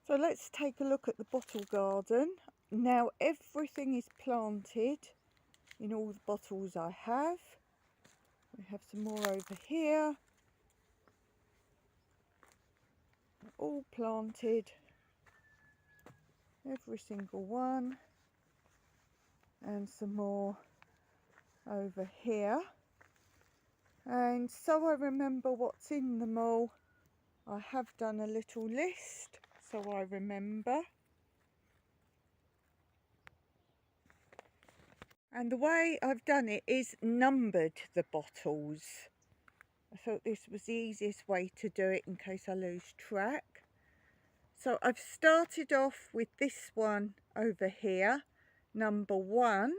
So let's take a look at the bottle garden. Now everything is planted in all the bottles I have. We have some more over here. They're all planted, every single one. And some more over here. And so I remember what's in them all, I have done a little list so I remember. And the way I've done it is numbered the bottles. I thought this was the easiest way to do it in case I lose track. So I've started off with this one over here, number 1,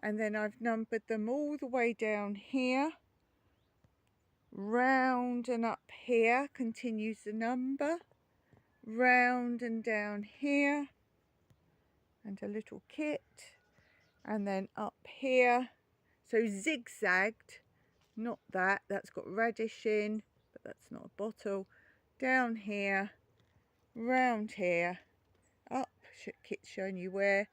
and then I've numbered them all the way down here. Round and up here continues the number, round and down here, and a little kit. And then up here, so zigzagged, not that, that's got radish in, but that's not a bottle. Down here, round here, up, kit's showing you where,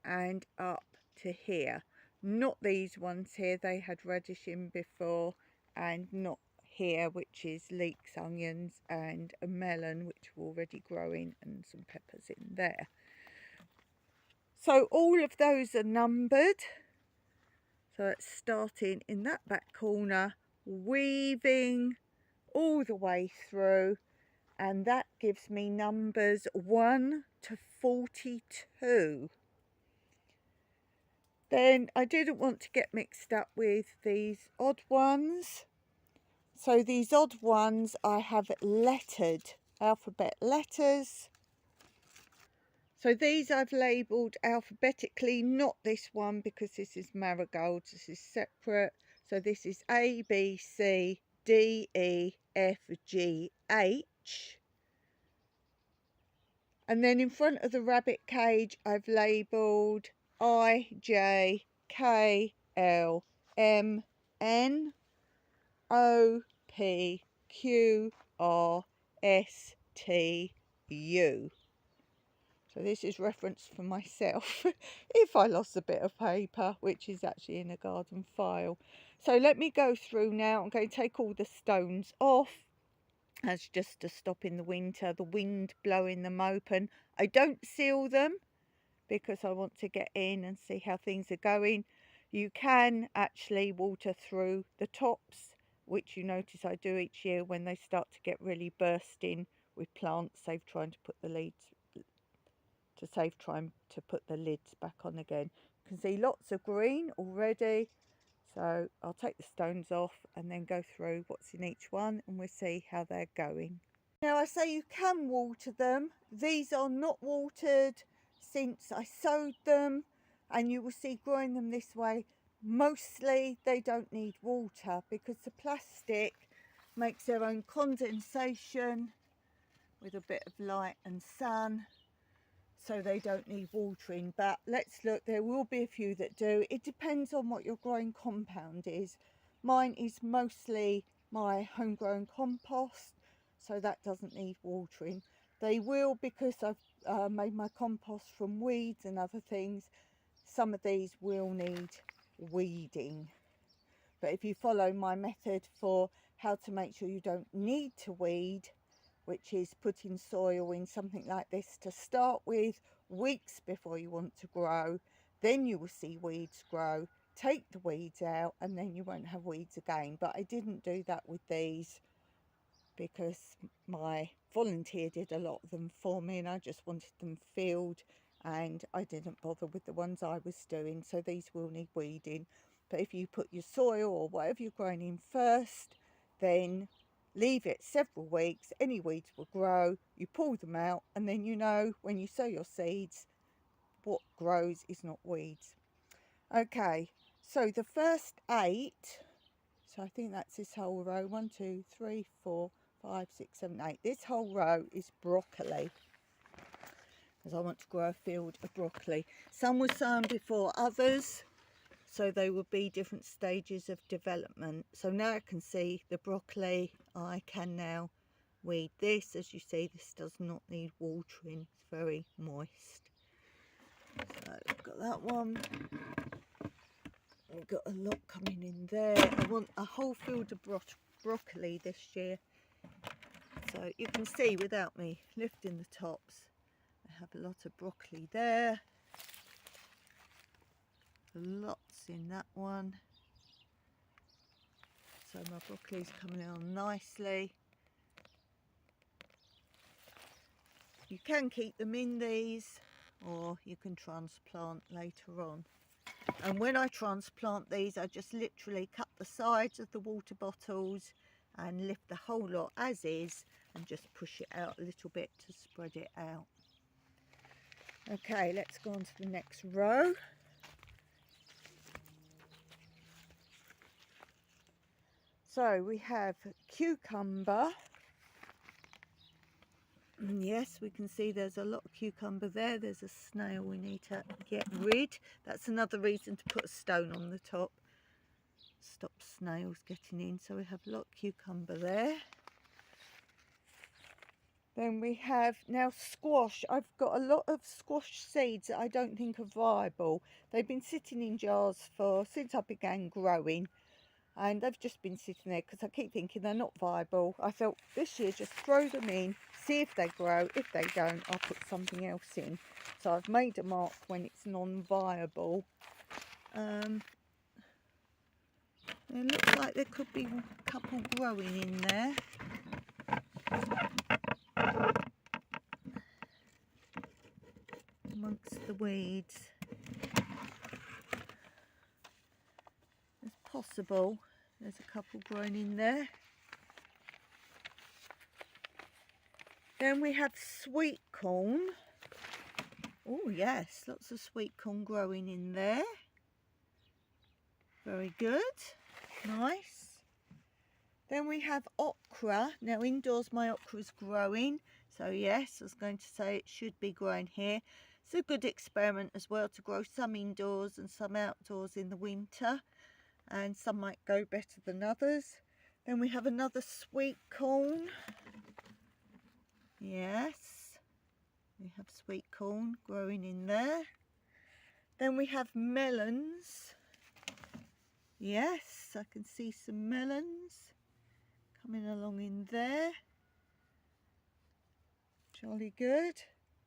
and up to here. Not these ones here, they had radish in before, and not here, which is leeks, onions, and a melon, which are already growing, and some peppers in there. So all of those are numbered. So it's starting in that back corner, weaving all the way through, and that gives me numbers 1 to 42. Then I didn't want to get mixed up with these odd ones. So these odd ones I have lettered, alphabet letters. So these I've labelled alphabetically, not this one because this is marigolds, this is separate. So this is A, B, C, D, E, F, G, H. And then in front of the rabbit cage I've labelled I, J, K, L, M, N, O, P, Q, R, S, T, U. So this is reference for myself if I lost a bit of paper, which is actually in a garden file. So let me go through now. I'm going to take all the stones off. That's just to stop in the winter, the wind blowing them open. I don't seal them because I want to get in and see how things are going. You can actually water through the tops, which you notice I do each year when they start to get really bursting with plants. Save trying to put the lids back on again. You can see lots of green already. So I'll take the stones off and then go through what's in each one and we'll see how they're going. Now I say you can water them. These are not watered since I sowed them, and you will see growing them this way, mostly they don't need water because the plastic makes their own condensation with a bit of light and sun. So they don't need watering, but let's look, there will be a few that do. It depends on what your growing compound is. Mine is mostly my homegrown compost, so that doesn't need watering. They will, because I've made my compost from weeds and other things, some of these will need weeding. But if you follow my method for how to make sure you don't need to weed, which is putting soil in something like this to start with, weeks before you want to grow, then you will see weeds grow. Take the weeds out and then you won't have weeds again. But I didn't do that with these because my volunteer did a lot of them for me and I just wanted them filled, and I didn't bother with the ones I was doing. So these will need weeding. But if you put your soil or whatever you're growing in first, then leave it several weeks, any weeds will grow, you pull them out, and then you know when you sow your seeds what grows is not weeds. Okay, so the first 8, so I think that's this whole row, 1, 2, 3, 4, 5, 6, 7, 8. This whole row is broccoli, because I want to grow a field of broccoli. Some were sown before others, so they will be different stages of development. So now I can see the broccoli, I can now weed. This, as you see, this does not need watering. It's very moist. So we've got that one. We've got a lot coming in there. I want a whole field of broccoli this year. So you can see without me lifting the tops, I have a lot of broccoli there. Lots in that one. So my broccoli's coming on nicely. You can keep them in these, or you can transplant later on. And when I transplant these, I just literally cut the sides of the water bottles and lift the whole lot as is and just push it out a little bit to spread it out. Okay, let's go on to the next row. So we have cucumber. And yes, we can see there's a lot of cucumber there. There's a snail we need to get rid. That's another reason to put a stone on the top. Stop snails getting in. So we have a lot of cucumber there. Then we have now squash. I've got a lot of squash seeds that I don't think are viable. They've been sitting in jars since I began growing. And they've just been sitting there because I keep thinking they're not viable. I thought this year just throw them in, see if they grow. If they don't, I'll put something else in. So I've made a mark when it's non-viable. It looks like there could be a couple growing in there. Amongst the weeds. It's possible. There's a couple growing in there. Then we have sweet corn. Oh yes, lots of sweet corn growing in there. Very good. Nice. Then we have okra. Now indoors my okra is growing. So yes, I was going to say it should be growing here. It's a good experiment as well to grow some indoors and some outdoors in the winter. And some might go better than others. Then we have another sweet corn. Yes, we have sweet corn growing in there. Then we have melons. Yes, I can see some melons coming along in there. Jolly good.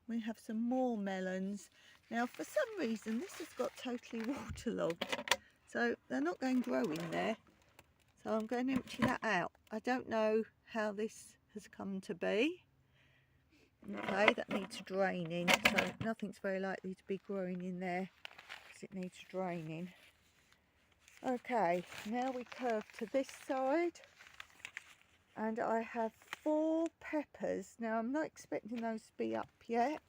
We have some more melons. Now for some reason this has got totally waterlogged. So they're not going to grow in there. So I'm going to empty that out. I don't know how this has come to be. Okay, that needs draining. So nothing's very likely to be growing in there because it needs draining. Okay, now we curve to this side. And I have 4 peppers. Now I'm not expecting those to be up yet.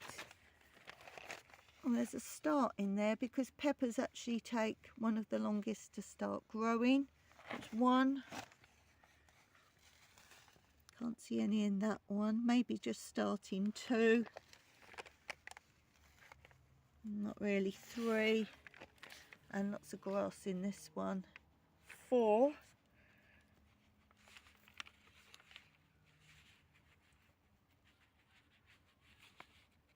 And there's a start in there because peppers actually take one of the longest to start growing. That's 1. Can't see any in that one. Maybe just starting 2. Not really 3. And lots of grass in this one. 4.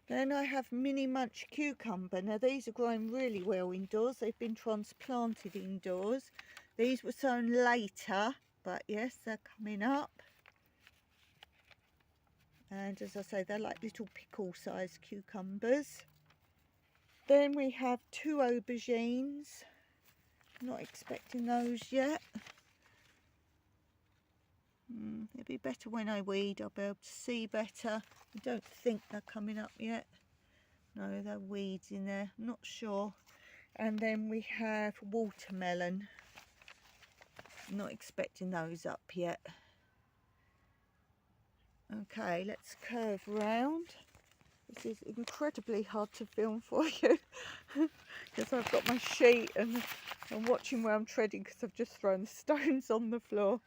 Then I have mini munch cucumber. Now these are growing really well indoors. They've been transplanted indoors. These were sown later, but yes, they're coming up. And as I say, they're like little pickle sized cucumbers. Then we have 2 aubergines. Not expecting those yet. It'll be better when I weed. I'll be able to see better. I don't think they're coming up yet. No, there are weeds in there. I'm not sure. And then we have watermelon. Not expecting those up yet. Okay, let's curve round. This is incredibly hard to film for you because I've got my sheet and I'm watching where I'm treading because I've just thrown the stones on the floor.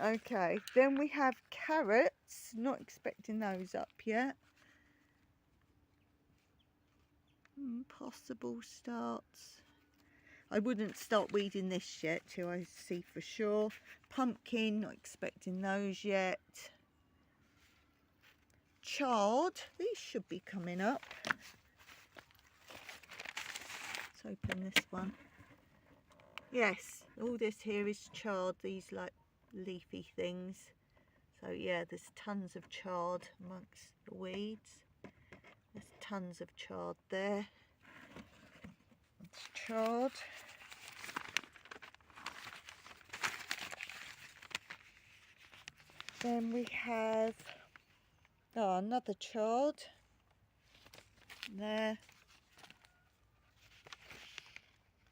Okay, then we have carrots. Not expecting those up yet. Possible starts. I wouldn't start weeding this yet till I see for sure. Pumpkin, not expecting those yet. chard. These should be coming up. Let's open this one. Yes, all this here is chard, these like leafy things. So yeah, there's tons of chard amongst the weeds. There's tons of chard there. It's chard. Then we have another chard there.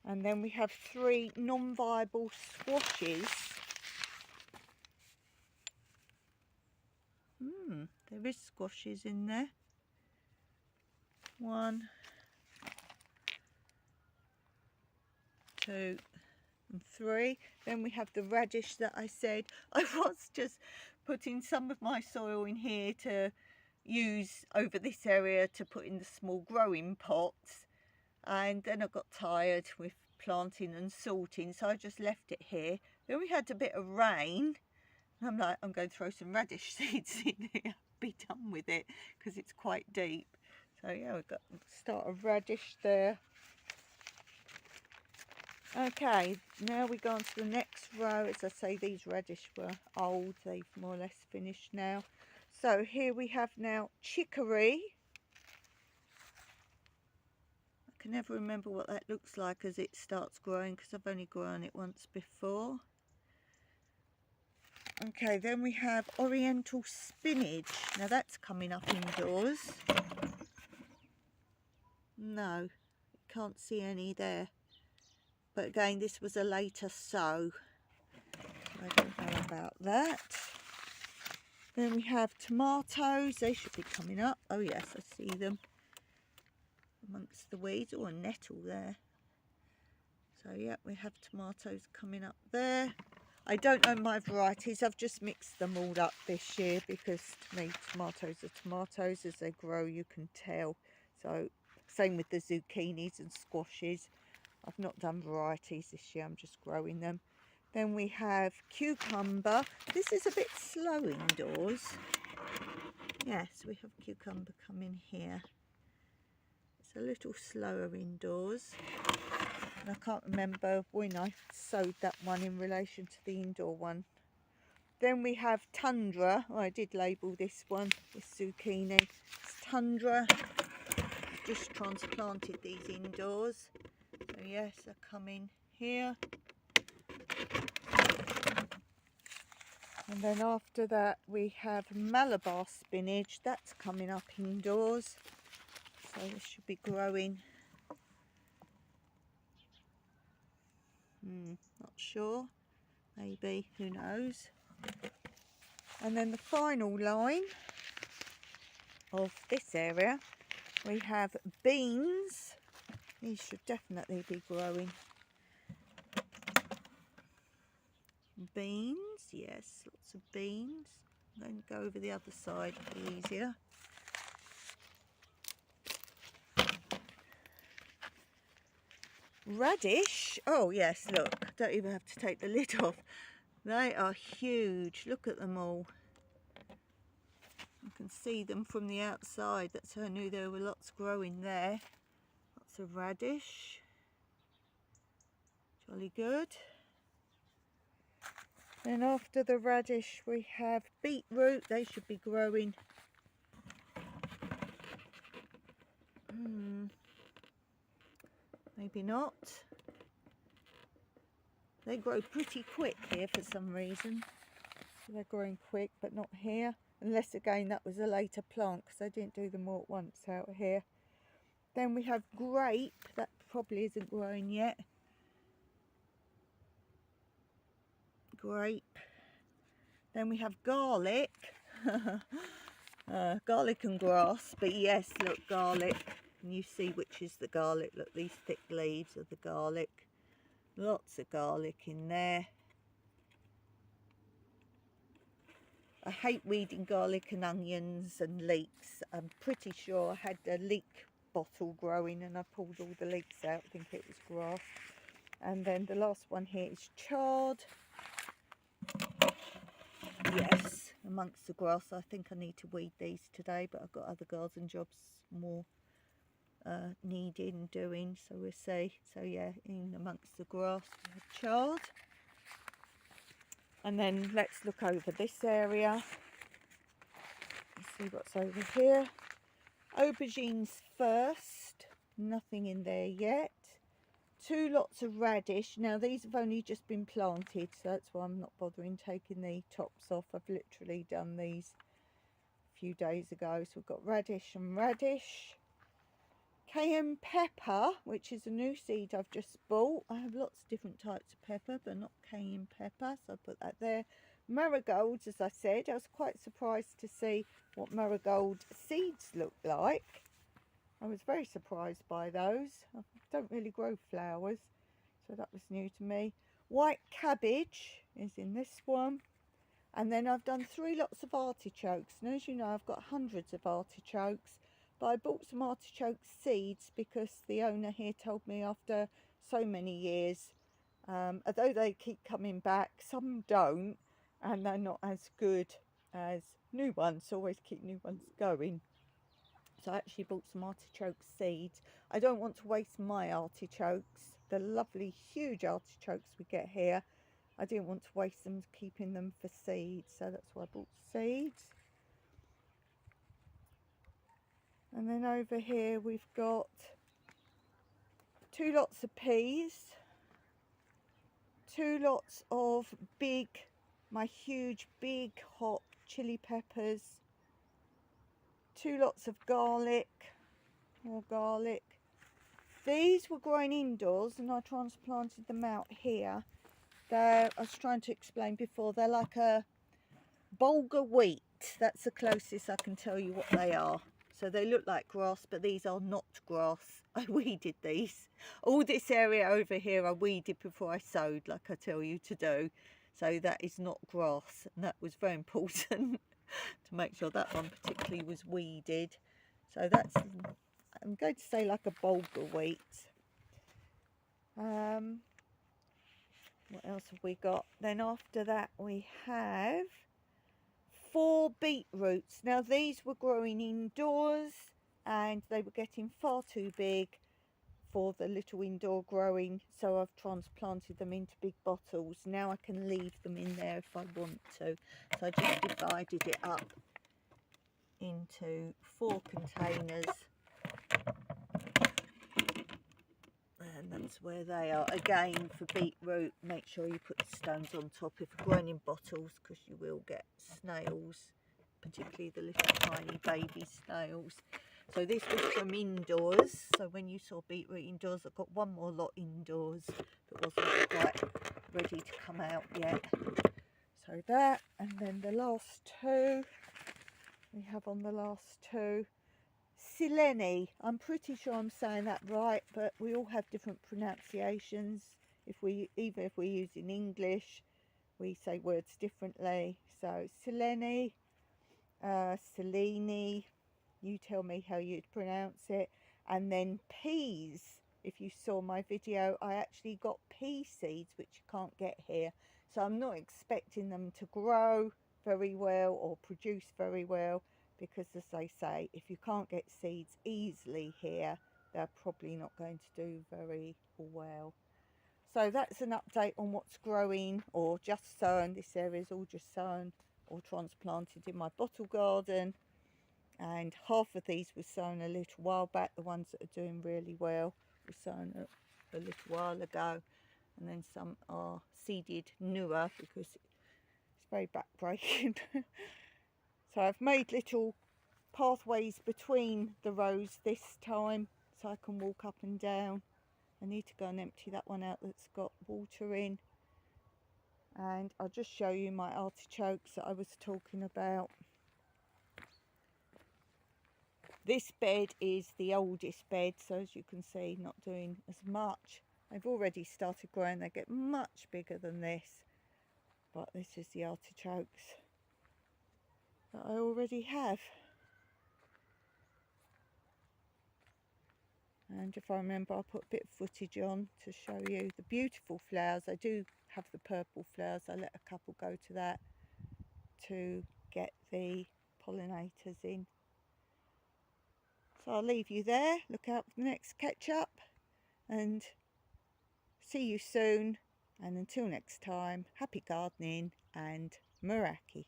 And then we have 3 non-viable squashes. There is squashes in there. 1, 2 and 3. Then we have the radish that I said I was just putting some of my soil in here to use over this area to put in the small growing pots, and then I got tired with planting and sorting, so I just left it here. Then we had a bit of rain, and I'm like, I'm going to throw some radish seeds in here, be done with it, because it's quite deep. So yeah, we've got the start of radish there. Okay, now we go on to the next row. As I say, these radish were old, they've more or less finished now. So here we have now chicory. I can never remember what that looks like as it starts growing, because I've only grown it once before. Okay, then we have oriental spinach. Now that's coming up indoors. No, can't see any there. But again, this was a later sow. I don't know about that. Then we have tomatoes. They should be coming up. Oh yes, I see them amongst the weeds. Oh, a nettle there. So yeah, we have tomatoes coming up there. I don't know my varieties. I've just mixed them all up this year, because to me tomatoes are tomatoes. As they grow, you can tell. So same with the zucchinis and squashes. I've not done varieties this year, I'm just growing them. Then we have cucumber. This is a bit slow indoors. Yes, we have cucumber coming here. It's a little slower indoors. And I can't remember when I sowed that one in relation to the indoor one. Then we have tundra. Oh, I did label this one, this zucchini. It's tundra. I've just transplanted these indoors. So yes, they're coming here. And then after that we have Malabar spinach. That's coming up indoors. So this should be growing. Not sure. Maybe, who knows. And then the final line of this area, we have beans. These should definitely be growing. Beans, yes, lots of beans. I'm going to go over the other side to be easier. Radish, oh yes, look, don't even have to take the lid off. They are huge, look at them all. I can see them from the outside, that's how I knew there were lots growing there. Lots of radish, jolly good. Then after the radish we have beetroot. They should be growing. Maybe not. They grow pretty quick here for some reason. So they're growing quick, but not here. Unless again that was a later plant, because I didn't do them all at once out here. Then we have grape. That probably isn't growing yet. Grape. Then we have garlic. Garlic and grass, but yes, look, garlic. And you see which is the garlic. Look, these thick leaves are the garlic. Lots of garlic in there. I hate weeding garlic and onions and leeks. I'm pretty sure I had a leek bottle growing and I pulled all the leeks out. I think it was grass. And then the last one here is chard. Yes, amongst the grass. I think I need to weed these today, but I've got other garden jobs more needing doing, so we'll see. So yeah, in amongst the grass we have chard. And then let's look over this area. Let's see what's over here. Aubergines first, nothing in there yet. 2 lots of radish. Now these have only just been planted, so that's why I'm not bothering taking the tops off. I've literally done these a few days ago. So we've got radish and radish. Cayenne pepper, which is a new seed I've just bought. I have lots of different types of pepper, but not cayenne pepper, so I put that there. Marigolds, as I said, I was quite surprised to see what marigold seeds look like. I was very surprised by those. I don't really grow flowers, so that was new to me. White cabbage is in this one. And then I've done 3 lots of artichokes. And as you know, I've got hundreds of artichokes. But I bought some artichoke seeds because the owner here told me after so many years, although they keep coming back, some don't, and they're not as good as new ones. So always keep new ones going. So I actually bought some artichoke seeds. I don't want to waste my artichokes, the lovely huge artichokes we get here. I didn't want to waste them keeping them for seeds, so that's why I bought seeds. And then over here we've got 2 lots of peas, 2 lots of my huge big hot chili peppers, 2 lots of garlic, more garlic. These were growing indoors and I transplanted them out here. I was trying to explain before, they're like a bulgur wheat. That's the closest I can tell you what they are. So they look like grass, but these are not grass. I weeded these. All this area over here I weeded before I sowed, like I tell you to do. So that is not grass, and that was very important to make sure that one particularly was weeded. So that's, I'm going to say like a bulgur wheat. What else have we got? Then after that we have 4 beetroots. Now these were growing indoors and they were getting far too big for the little indoor growing, so I've transplanted them into big bottles. Now I can leave them in there if I want to. So I just divided it up into 4 containers. And that's where they are. Again, for beetroot, make sure you put the stones on top if you're growing in bottles, because you will get snails, particularly the little tiny baby snails. So this was from indoors. So when you saw beetroot indoors, I've got 1 more lot indoors that wasn't quite ready to come out yet. So that, and then the last 2 we have on the last 2. Silene, I'm pretty sure I'm saying that right, but we all have different pronunciations. Even if we use in English, we say words differently. So Silene, Selene, you tell me how you'd pronounce it. And then peas. If you saw my video, I actually got pea seeds, which you can't get here. So I'm not expecting them to grow very well or produce very well, because as they say, if you can't get seeds easily here, they're probably not going to do very well. So that's an update on what's growing or just sown. This area is all just sown or transplanted in my bottle garden, and half of these were sown a little while back. The ones that are doing really well were sown a little while ago, and then some are seeded newer because it's very backbreaking. So I've made little pathways between the rows this time so I can walk up and down. I need to go and empty that one out that's got water in. And I'll just show you my artichokes that I was talking about. This bed is the oldest bed, so as you can see, not doing as much. I've already started growing, they get much bigger than this. But this is the artichokes that I already have. And if I remember, I'll put a bit of footage on to show you the beautiful flowers. I do have the purple flowers. I let a couple go to that to get the pollinators in. So I'll leave you there. Look out for the next catch up and see you soon. And until next time, happy gardening and Meraki.